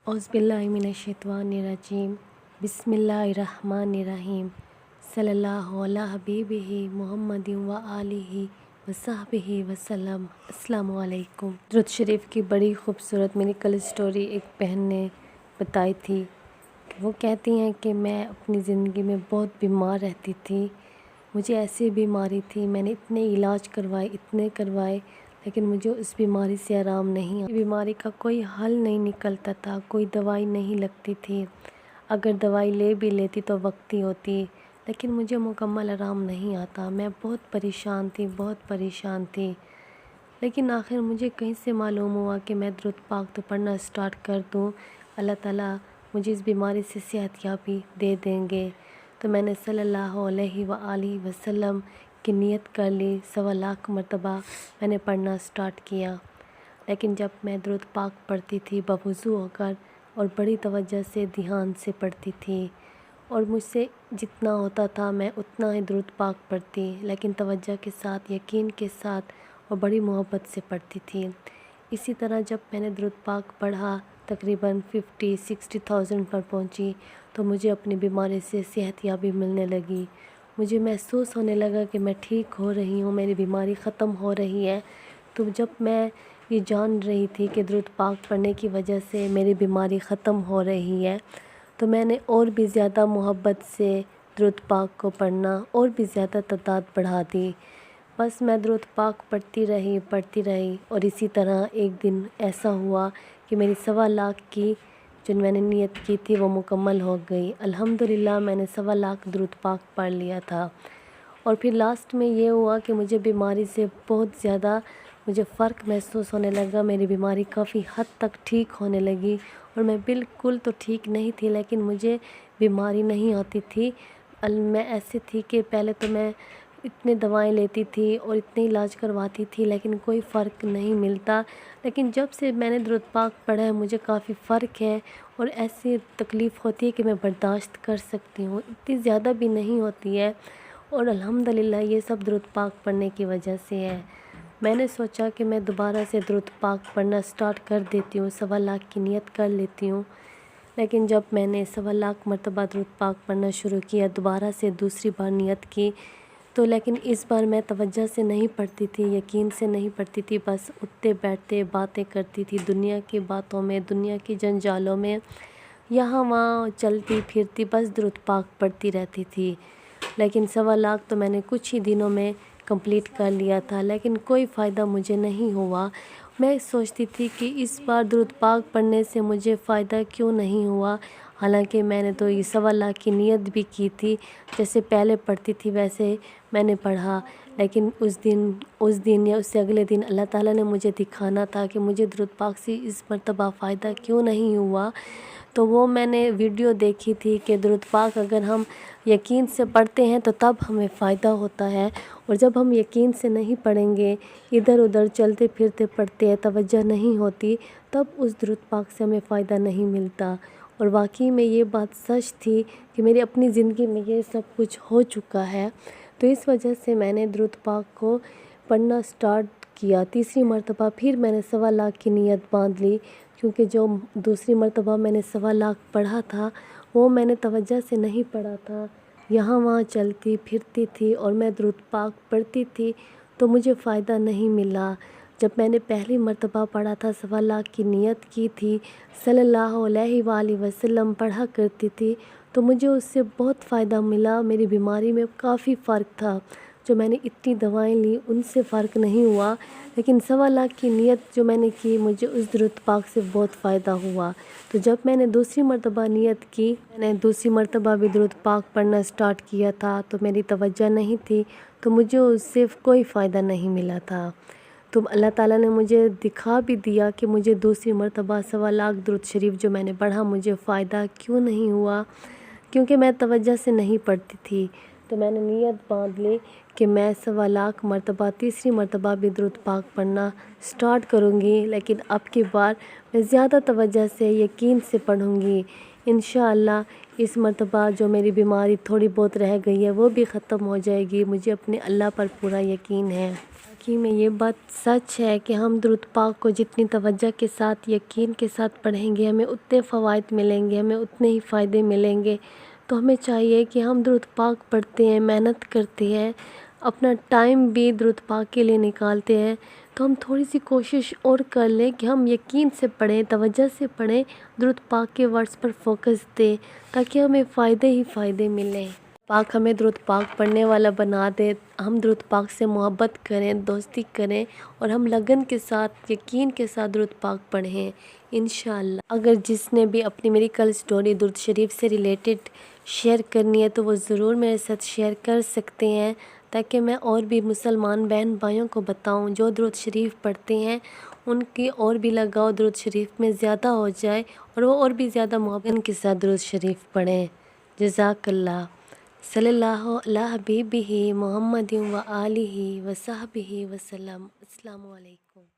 औज़ुबिल्लाहिमिनश्शैतानिर्रजीम बिस्मिल्लाहिर्रहमानिर्रहीम सल्लल्लाहु अला हबीबिही मुहम्मदिन व आलिही व सहबिही वसल्लम। अस्सलामु अलैकुम। दुरूद शरीफ की बड़ी खूबसूरत मेरी कल स्टोरी एक बहन ने बताई थी कि वो कहती हैं कि मैं अपनी ज़िंदगी में बहुत बीमार रहती थी। मुझे ऐसी बीमारी थी, मैंने इतने इलाज करवाए, इतने करवाए, लेकिन मुझे उस बीमारी से आराम नहीं आया। बीमारी का कोई हल नहीं निकलता था, कोई दवाई नहीं लगती थी। अगर दवाई ले भी लेती तो वक्ती होती, लेकिन मुझे मुकम्मल आराम नहीं आता। मैं बहुत परेशान थी, बहुत परेशान थी। लेकिन आखिर मुझे कहीं से मालूम हुआ कि मैं दुरूद पाक तो पढ़ना स्टार्ट कर दूँ, अल्लाह ताला मुझे इस बीमारी से सेहतयाबी दे देंगे। तो मैंने सल्लल्लाहु अलैहि व आलिहि वसल्लम की नियत कर ली। 1.25 मरतबा मैंने पढ़ना स्टार्ट किया। लेकिन जब मैं दुरूद पाक पढ़ती थी बवुज़ू होकर और बड़ी तवज्जो से ध्यान से पढ़ती थी, और मुझसे जितना होता था मैं उतना ही दुरूद पाक पढ़ती, लेकिन तवज्जो के साथ, यकीन के साथ और बड़ी मोहब्बत से पढ़ती थी। इसी तरह जब मैंने दुरूद पाक पढ़ा, तकरीबन 50-60,000 पर पहुंची, तो मुझे अपनी बीमारी से सेहतयाबी मिलने लगी। मुझे महसूस होने लगा कि मैं ठीक हो रही हूँ, मेरी बीमारी ख़त्म हो रही है। तो जब मैं ये जान रही थी कि दुरूद पाक पढ़ने की वजह से मेरी बीमारी ख़त्म हो रही है, तो मैंने और भी ज़्यादा मोहब्बत से दुरूद पाक को पढ़ना और भी ज़्यादा तादाद बढ़ा दी। बस मैं दुरूद पाक पढ़ती रही और इसी तरह एक दिन ऐसा हुआ कि मेरी 1.25 की जो मैंने नियत की थी वो मुकम्मल हो गई। अल्हम्दुलिल्लाह मैंने 1.25 दुरूद पाक पढ़ लिया था। और फिर लास्ट में ये हुआ कि मुझे बीमारी से बहुत ज़्यादा मुझे फ़र्क महसूस होने लगा। मेरी बीमारी काफ़ी हद तक ठीक होने लगी और मैं बिल्कुल तो ठीक नहीं थी, लेकिन मुझे बीमारी नहीं आती थी। मैं ऐसी थी कि पहले तो मैं इतने दवाएं लेती थी और इतने इलाज करवाती थी, लेकिन कोई फ़र्क नहीं मिलता। लेकिन जब से मैंने दुरूद पाक पढ़ा है मुझे काफ़ी फ़र्क है और ऐसी तकलीफ़ होती है कि मैं बर्दाश्त कर सकती हूँ, इतनी ज़्यादा भी नहीं होती है। और अल्हम्दुलिल्लाह ये सब दुरूद पाक पढ़ने की वजह से है। मैंने सोचा कि मैं दोबारा से दुरूद पाक पढ़ना स्टार्ट कर देती हूँ, 1.25 की नियत कर लेती हूँ। लेकिन जब मैंने 1.25 मरतबा दुरूद पाक पढ़ना शुरू किया, दोबारा से दूसरी बार नियत की, तो लेकिन इस बार मैं तवज्जो से नहीं पढ़ती थी, यकीन से नहीं पढ़ती थी। बस उठते बैठते बातें करती थी, दुनिया की बातों में, दुनिया की जंजालों में, यहाँ वहाँ चलती फिरती, बस दुरूद पाक पढ़ती रहती थी। लेकिन 1.25 तो मैंने कुछ ही दिनों में कंप्लीट कर लिया था, लेकिन कोई फ़ायदा मुझे नहीं हुआ। मैं सोचती थी कि इस बार दुरूद पाक पढ़ने से मुझे फ़ायदा क्यों नहीं हुआ, हालांकि मैंने तो ये 1.25 की नियत भी की थी। जैसे पहले पढ़ती थी वैसे मैंने पढ़ा, लेकिन उस दिन या उससे अगले दिन अल्लाह ताला ने मुझे दिखाना था कि मुझे दुरूद पाक से इस मरतबा फ़ायदा क्यों नहीं हुआ। तो वो मैंने वीडियो देखी थी कि दुरूद पाक अगर हम यकीन से पढ़ते हैं तो तब हमें फ़ायदा होता है, और जब हम यकीन से नहीं पढ़ेंगे, इधर उधर चलते फिरते पढ़ते हैं, तवज्जो नहीं होती, तब उस दुरूद पाक से हमें फ़ायदा नहीं मिलता। और वाकई में ये बात सच थी कि मेरी अपनी ज़िंदगी में ये सब कुछ हो चुका है। तो इस वजह से मैंने दुरूद पाक को पढ़ना स्टार्ट किया। तीसरी मरतबा फिर मैंने 1.25 की नियत बांध ली, क्योंकि जो दूसरी मरतबा मैंने 1.25 पढ़ा था वो मैंने तवज्जो से नहीं पढ़ा था, यहाँ वहाँ चलती फिरती थी और मैं दुरूद पाक पढ़ती थी, तो मुझे फ़ायदा नहीं मिला। जब मैंने पहली मरतबा पढ़ा था, 1.25 की नियत की थी, सल्लल्लाहु अलैहि वसल्लम पढ़ा करती थी, तो मुझे उससे बहुत फ़ायदा मिला। मेरी बीमारी में काफ़ी फ़र्क था। जो मैंने इतनी दवाएं ली उनसे फ़र्क नहीं हुआ, लेकिन 1.25 की नियत जो मैंने की, मुझे उस दुरूद पाक से बहुत फ़ायदा हुआ। तो जब मैंने दूसरी मरतबा नियत की, मैंने दूसरी मरतबा भी दुरूद पाक पढ़ना स्टार्ट किया था, तो मेरी तवज्जो नहीं थी, तो मुझे उससे कोई फ़ायदा नहीं मिला था। तो अल्लाह ताला ने मुझे दिखा भी दिया कि मुझे दूसरी मरतबा 1.25 दुरूद शरीफ जो मैंने पढ़ा मुझे फ़ायदा क्यों नहीं हुआ, क्योंकि मैं तवज्जो से नहीं पढ़ती थी। تو میں نے نیت باندھ لی کہ میں 1.25 مرتبہ تیسری مرتبہ بھی درود پاک پڑھنا سٹارٹ کروں گی، لیکن اب کی بار میں زیادہ توجہ سے یقین سے پڑھوں گی انشاءاللہ۔ اس مرتبہ جو میری بیماری تھوڑی بہت رہ گئی ہے وہ بھی ختم ہو جائے گی، مجھے اپنے اللہ پر پورا یقین ہے۔ کہ میں یہ بات سچ ہے کہ ہم درود پاک کو جتنی توجہ کے ساتھ یقین کے ساتھ پڑھیں گے ہمیں اتنے فوائد ملیں گے، ہمیں اتنے ہی فائدے ملیں گے۔ تو ہمیں چاہیے کہ ہم درود پاک پڑھتے ہیں، محنت کرتے ہیں، اپنا ٹائم بھی درود پاک کے لیے نکالتے ہیں، تو ہم تھوڑی سی کوشش اور کر لیں کہ ہم یقین سے پڑھیں، توجہ سے پڑھیں، درود پاک کے ورڈز پر فوکس دیں تاکہ ہمیں فائدے ہی فائدے ملیں۔ پاک ہمیں درود پاک پڑھنے والا بنا دے، ہم درود پاک سے محبت کریں، دوستی کریں اور ہم لگن کے ساتھ یقین کے ساتھ درود پاک پڑھیں انشاءاللہ۔ اگر جس نے بھی اپنی میری کل سٹوری درود شریف سے ریلیٹڈ شیئر کرنی ہے تو وہ ضرور میرے ساتھ شیئر کر سکتے ہیں، تاکہ میں اور بھی مسلمان بہن بھائیوں کو بتاؤں جو درود شریف پڑھتے ہیں، ان کی اور بھی لگاؤ درود شریف میں زیادہ ہو جائے اور وہ اور بھی زیادہ محبت کے ساتھ درود شریف پڑھیں۔ جزاک اللہ۔ صلی اللہ علی حبیبہ محمد و آلہ و صحبہ وسلم۔ السلام علیکم۔